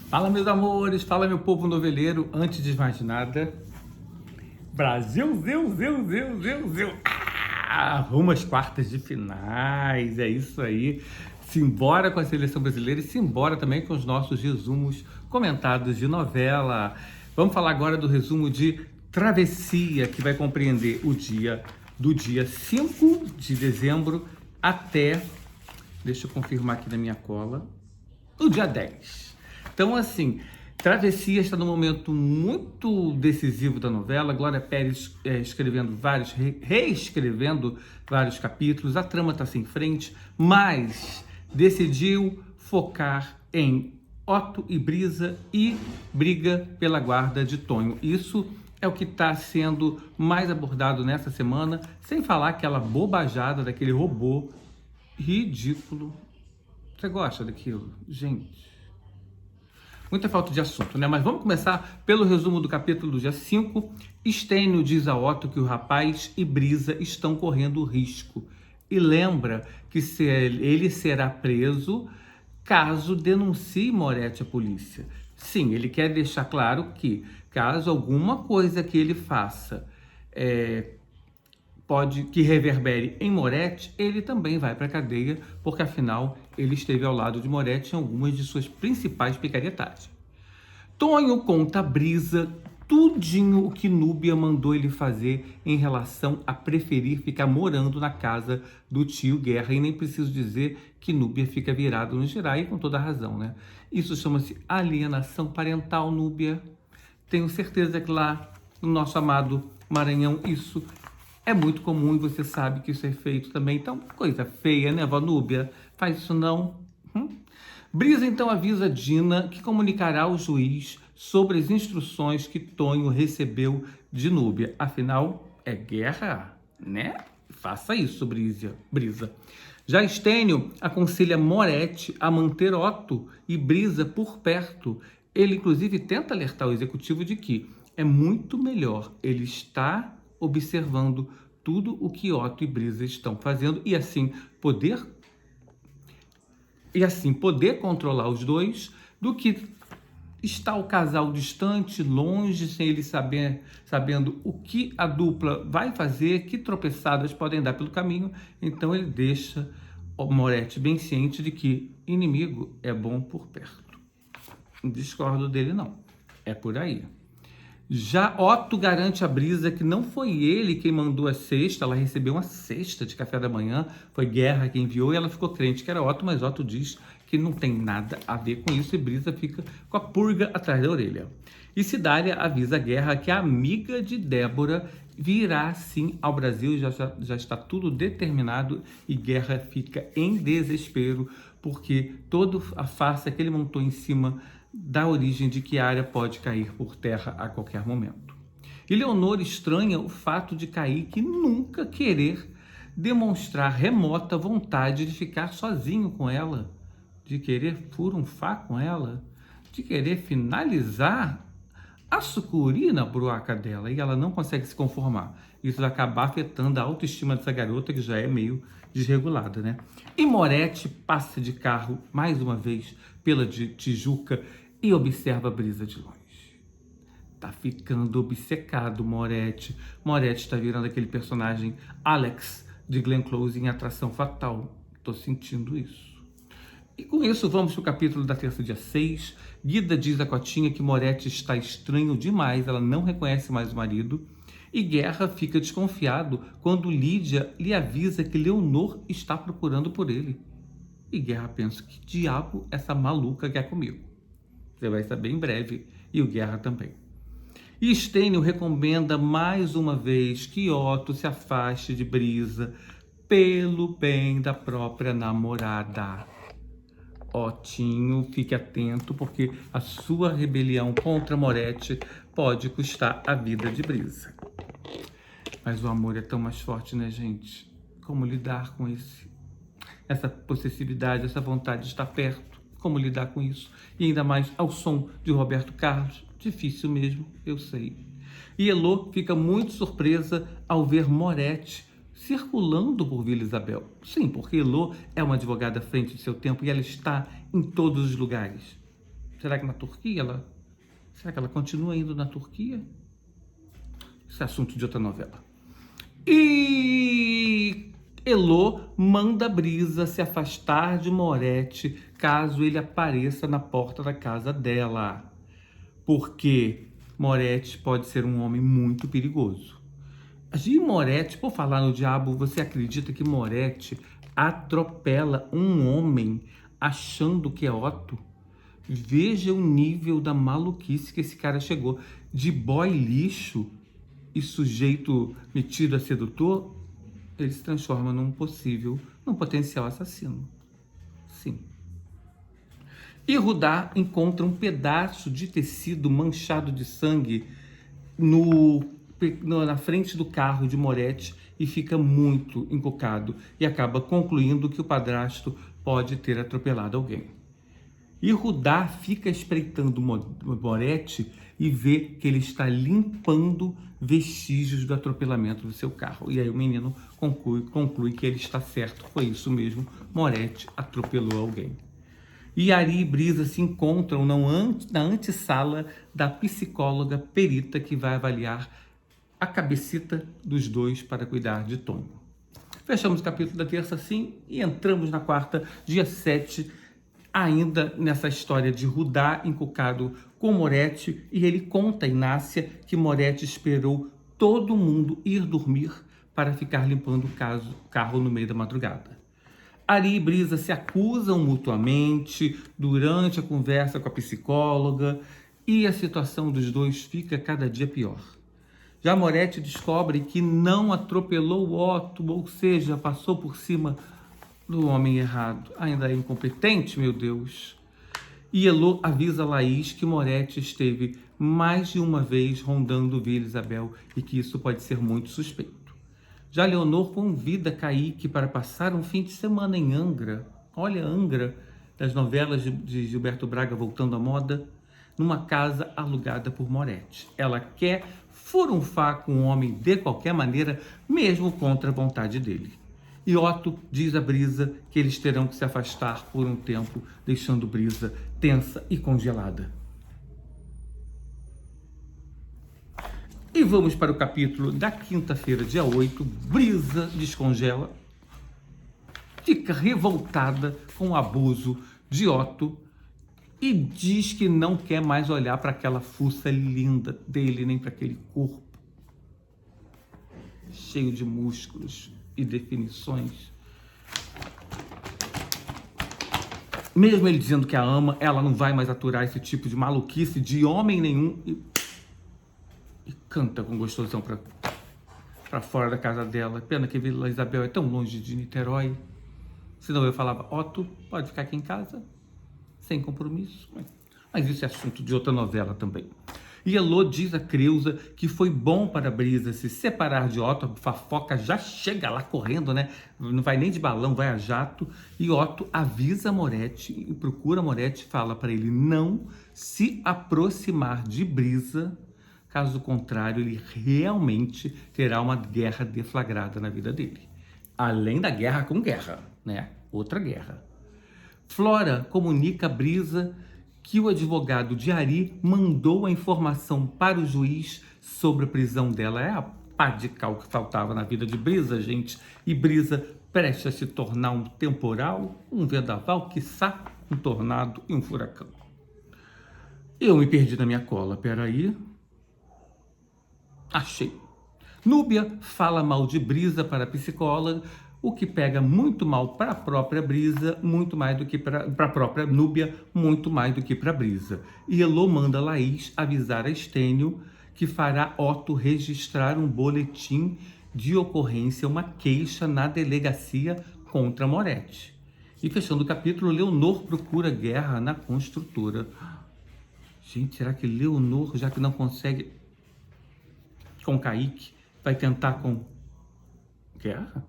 Fala, meus amores, fala, meu povo noveleiro. Antes de mais nada, Brasil, Zeu. Rumo às quartas de finais, é isso aí. Simbora com a seleção brasileira e simbora também com os nossos resumos comentados de novela. Vamos falar agora do resumo de Travessia, que vai compreender do dia 5 de dezembro até, deixa eu confirmar aqui na minha cola, o dia 10. Então, assim, Travessia está num momento muito decisivo da novela. Glória Pérez escrevendo reescrevendo vários capítulos. A trama está sem frente, mas decidiu focar em Otto e Brisa e briga pela guarda de Tonho. Isso é o que está sendo mais abordado nessa semana, sem falar aquela bobajada daquele robô ridículo. Você gosta daquilo? Gente, muita falta de assunto, né? Mas vamos começar pelo resumo do capítulo do dia 5. Stênio diz a Otto que o rapaz e Brisa estão correndo risco e lembra que ele será preso caso denuncie Moretti à polícia. Sim, ele quer deixar claro que caso alguma coisa que ele faça que reverbere em Moretti, ele também vai para a cadeia, porque afinal ele esteve ao lado de Moretti em algumas de suas principais picaretagem. Tonho conta a Brisa tudinho o que Núbia mandou ele fazer em relação a preferir ficar morando na casa do tio Guerra, e nem preciso dizer que Núbia fica virado no girar, e com toda a razão, né? Isso chama-se alienação parental, Núbia. Tenho certeza que lá no nosso amado Maranhão isso é muito comum e você sabe que isso é feito também. Então, coisa feia, né, vó Núbia? Faz isso não. Brisa então avisa Dina que comunicará ao juiz sobre as instruções que Tonho recebeu de Núbia. Afinal, é guerra, né? Faça isso, Brisa. Já Stênio aconselha Moretti a manter Otto e Brisa por perto. Ele, inclusive, tenta alertar o executivo de que é muito melhor ele estar observando tudo o que Otto e Brisa estão fazendo e assim poder controlar os dois, do que está o casal distante, longe, sem ele sabendo o que a dupla vai fazer, que tropeçadas podem dar pelo caminho. Então ele deixa o Moretti bem ciente de que inimigo é bom por perto. Não discordo dele, não. É por aí. Já Otto garante a Brisa que não foi ele quem mandou a cesta, ela recebeu uma cesta de café da manhã, foi Guerra quem enviou, e ela ficou crente que era Otto, mas Otto diz que não tem nada a ver com isso, e Brisa fica com a pulga atrás da orelha. E Cidália avisa a Guerra que a amiga de Débora virá sim ao Brasil, já está tudo determinado, e Guerra fica em desespero, porque toda a farsa que ele montou em cima da origem de Chiara pode cair por terra a qualquer momento. E Leonor estranha o fato de Kaique nunca querer demonstrar remota vontade de ficar sozinho com ela, de querer furunfar com ela, de querer finalizar a sucuri na broaca dela, e ela não consegue se conformar. Isso vai acabar afetando a autoestima dessa garota, que já é meio desregulada, né? E Moretti passa de carro mais uma vez pela Tijuca e observa a Brisa de longe. Tá ficando obcecado Moretti. Moretti está virando aquele personagem Alex de Glenn Close em Atração Fatal. Tô sentindo isso. E com isso vamos para o capítulo da terça, dia 6. Guida diz a Cotinha que Moretti está estranho demais, ela não reconhece mais o marido. E Guerra fica desconfiado quando Lídia lhe avisa que Leonor está procurando por ele. E Guerra pensa, que diabo essa maluca quer comigo? Você vai saber em breve, e o Guerra também. E Stênio recomenda mais uma vez que Otto se afaste de Brisa pelo bem da própria namorada. Otinho, fique atento, porque a sua rebelião contra Moretti pode custar a vida de Brisa. Mas o amor é tão mais forte, né, gente? Como lidar com essa possessividade, essa vontade de estar perto? Como lidar com isso? E ainda mais ao som de Roberto Carlos. Difícil mesmo, eu sei. E Elô fica muito surpresa ao ver Moretti circulando por Vila Isabel. Sim, porque Elô é uma advogada à frente de seu tempo e ela está em todos os lugares. Será que na Turquia ela... Será que ela continua indo na Turquia? Isso é assunto de outra novela. E Elô manda Brisa se afastar de Moretti caso ele apareça na porta da casa dela. Porque Moretti pode ser um homem muito perigoso. E Moretti, por falar no diabo, você acredita que Moretti atropela um homem achando que é Otto? Veja o nível da maluquice que esse cara chegou. De boy lixo e sujeito metido a sedutor, ele se transforma num potencial assassino. Sim. E Rudá encontra um pedaço de tecido manchado de sangue na frente do carro de Moretti e fica muito encucado e acaba concluindo que o padrasto pode ter atropelado alguém. E Rudá fica espreitando Moretti e vê que ele está vestígios do atropelamento do seu carro. E aí o menino conclui que ele está certo, foi isso mesmo, Moretti atropelou alguém. E Ari e Brisa se encontram na antessala da psicóloga perita que vai avaliar a cabecita dos dois para cuidar de Tonho. Fechamos o capítulo da terça assim e entramos na quarta, dia 7, ainda nessa história de Rudá encucado com Moretti, e ele conta a Inácia que Moretti esperou todo mundo ir dormir para ficar limpando o carro no meio da madrugada. Ari e Brisa se acusam mutuamente durante a conversa com a psicóloga e a situação dos dois fica cada dia pior. Já Moretti descobre que não atropelou Otto, ou seja, passou por cima do homem errado. Ainda é incompetente, meu Deus. E Elô avisa Laís que Moretti esteve mais de uma vez rondando Vila Isabel e que isso pode ser muito suspeito. Já Leonor convida Kaique para passar um fim de semana em Angra. Olha, Angra, das novelas de Gilberto Braga voltando à moda, numa casa alugada por Moretti. Ela quer furunfar com o homem de qualquer maneira, mesmo contra a vontade dele. E Otto diz a Brisa que eles terão que se afastar por um tempo, deixando Brisa tensa e congelada. E vamos para o capítulo da quinta-feira, dia 8. Brisa descongela, fica revoltada com o abuso de Otto e diz que não quer mais olhar para aquela fuça linda dele, nem para aquele corpo cheio de músculos e definições. Mesmo ele dizendo que a ama, ela não vai mais aturar esse tipo de maluquice de homem nenhum e canta com gostosão para fora da casa dela. Pena que Vila Isabel é tão longe de Niterói. Senão eu falava, Otto, pode ficar aqui em casa, sem compromisso. Mas isso é assunto de outra novela também. E Elô diz a Creusa que foi bom para a Brisa se separar de Otto. A fofoca já chega lá correndo, né? Não vai nem de balão, vai a jato. E Otto avisa Moretti e procura Moretti, fala para ele não se aproximar de Brisa. Caso contrário, ele realmente terá uma guerra deflagrada na vida dele. Além da guerra com guerra, né? Outra guerra. Flora comunica a Brisa que o advogado de Ari mandou a informação para o juiz sobre a prisão dela. É a pá de cal que faltava na vida de Brisa, gente. E Brisa prestes a se tornar um temporal, um vendaval, quiçá um tornado e um furacão. Eu me perdi na minha cola, peraí. Achei. Núbia fala mal de Brisa para a psicóloga, o que pega muito mal para a própria Brisa, muito mais do que para a própria Núbia, muito mais do que para a Brisa. E Elô manda Laís avisar a Estênio que fará Otto registrar um boletim de ocorrência, uma queixa na delegacia contra Moretti. E fechando o capítulo, Leonor procura guerra na construtora. Gente, será que Leonor, já que não consegue com Kaique, vai tentar com guerra?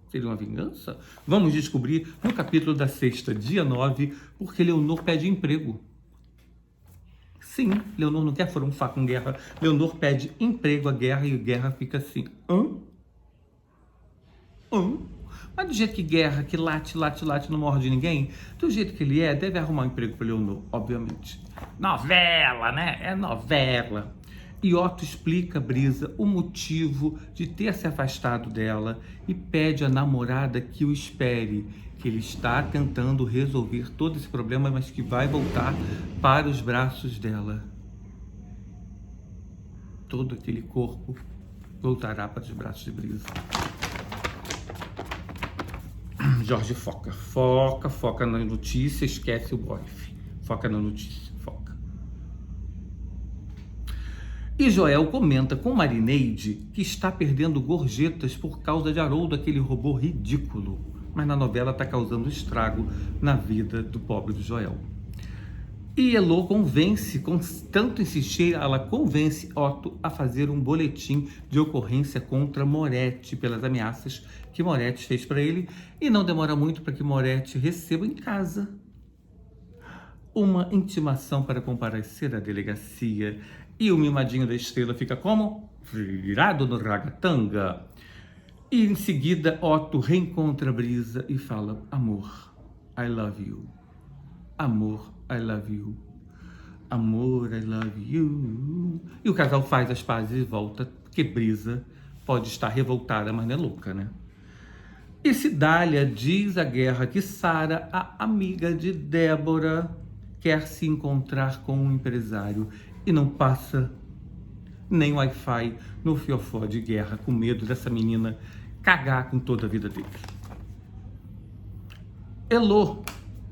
Seria uma vingança? Vamos descobrir no capítulo da sexta, dia 9, porque Leonor pede emprego. Sim, Leonor não quer furunfar com guerra. Leonor pede emprego à guerra e a guerra fica assim. Mas do jeito que Guerra, que late, late, late, não morde ninguém, do jeito que ele é, deve arrumar um emprego para Leonor, obviamente. Novela, né? É novela. E Otto explica a Brisa o motivo de ter se afastado dela e pede à namorada que o espere, que ele está tentando resolver todo esse problema, mas que vai voltar para os braços dela. Todo aquele corpo voltará para os braços de Brisa. Jorge foca. Foca na notícia, esquece o bofe. Foca na notícia, foca. E Joel comenta com Marineide que está perdendo gorjetas por causa de Haroldo, aquele robô ridículo. Mas na novela está causando estrago na vida do pobre do Joel. E Elô convence, com tanto insistir, ela convence Otto a fazer um boletim de ocorrência contra Moretti pelas ameaças que Moretti fez para ele, e não demora muito para que Moretti receba em casa uma intimação para comparecer à delegacia. E o mimadinho da estrela fica como? Virado no ragatanga. E em seguida Otto reencontra Brisa e fala: amor, I love you. Amor, I love you. Amor, I love you. E o casal faz as pazes e volta, porque Brisa pode estar revoltada, mas não é louca, né? E Cidália diz à Guerra que Sara, a amiga de Débora, quer se encontrar com um empresário e não passa nem Wi-Fi no fiofó de Guerra, com medo dessa menina cagar com toda a vida dele. Elô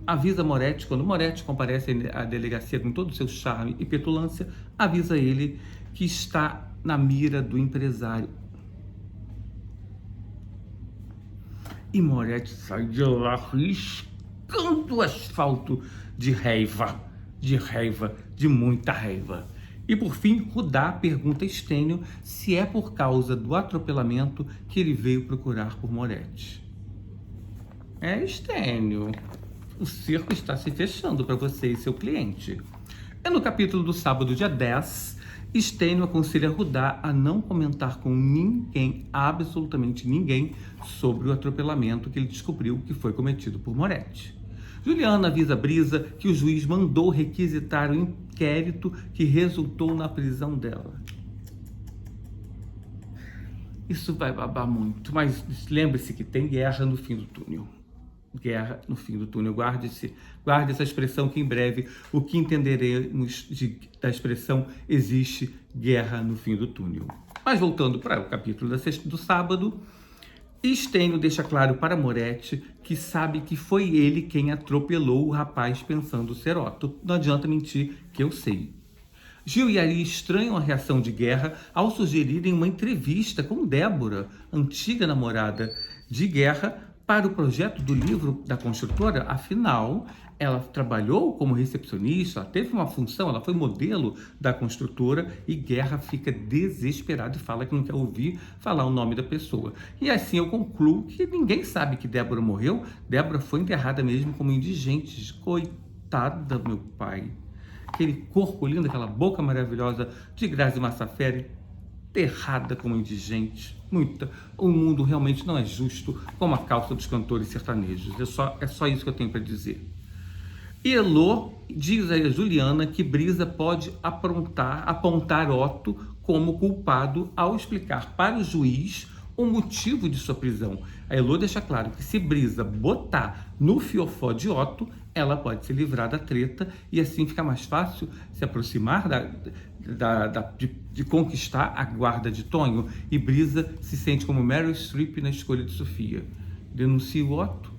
avisa Moretti, quando Moretti comparece à delegacia com todo o seu charme e petulância, avisa ele que está na mira do empresário. E Moretti sai de lá riscando o asfalto de raiva, de muita raiva. E por fim, Rudá pergunta a Estênio se é por causa do atropelamento que ele veio procurar por Moretti. Estênio, o cerco está se fechando para você e seu cliente. É no capítulo do sábado, dia 10, Estênio aconselha Rudá a não comentar com ninguém, absolutamente ninguém, sobre o atropelamento que ele descobriu que foi cometido por Moretti. Juliana avisa Brisa que o juiz mandou requisitar o inquérito que resultou na prisão dela. Isso vai babar muito, mas lembre-se que tem guerra no fim do túnel. Guerra no fim do túnel. Guarde essa expressão que em breve o que entenderemos da expressão existe guerra no fim do túnel. Mas voltando para o capítulo do sábado, Estênio deixa claro para Moretti que sabe que foi ele quem atropelou o rapaz pensando ser Otto. Não adianta mentir que eu sei. Gil e Ari estranham a reação de Guerra ao sugerirem uma entrevista com Débora, antiga namorada de Guerra, para o projeto do livro da construtora. Afinal, ela trabalhou como recepcionista, ela teve uma função, ela foi modelo da construtora, e Guerra fica desesperado e fala que não quer ouvir falar o nome da pessoa. E assim eu concluo que ninguém sabe que Débora morreu. Débora foi enterrada mesmo como indigente. Coitada, meu pai. Aquele corpo lindo, aquela boca maravilhosa de Grazi Massaferi, enterrada como indigente. O mundo realmente não é justo como a calça dos cantores sertanejos. É só isso que eu tenho para dizer. E Elô diz a Juliana que Brisa pode apontar Otto como culpado ao explicar para o juiz o motivo de sua prisão. A Elô deixa claro que se Brisa botar no fiofó de Otto, ela pode se livrar da treta e assim fica mais fácil se aproximar de conquistar a guarda de Tonho. E Brisa se sente como Meryl Streep na escolha de Sofia. Denuncio Otto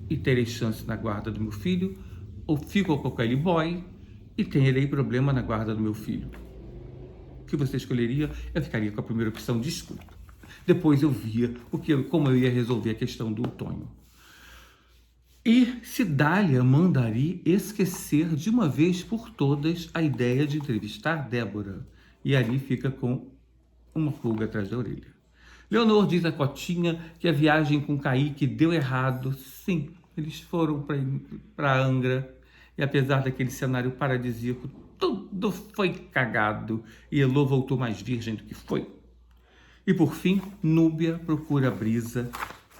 e terei chance na guarda do meu filho, ou fico com aquele boy e terei problema na guarda do meu filho. O que você escolheria? Eu ficaria com a primeira opção, desculpa. Depois eu via como eu ia resolver a questão do Tonho. E Cidália mandaria esquecer de uma vez por todas a ideia de entrevistar Débora. E Ari fica com uma pulga atrás da orelha. Leonor diz a Cotinha que a viagem com Kaique deu errado. Sim, eles foram para Angra. E apesar daquele cenário paradisíaco, tudo foi cagado. E Elô voltou mais virgem do que foi. E por fim, Núbia procura Brisa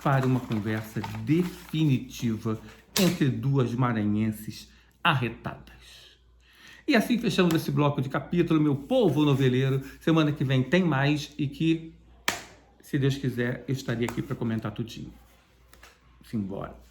para uma conversa definitiva entre duas maranhenses arretadas. E assim fechamos esse bloco de capítulo, meu povo noveleiro. Semana que vem tem mais e que, se Deus quiser, eu estaria aqui para comentar tudinho. Simbora.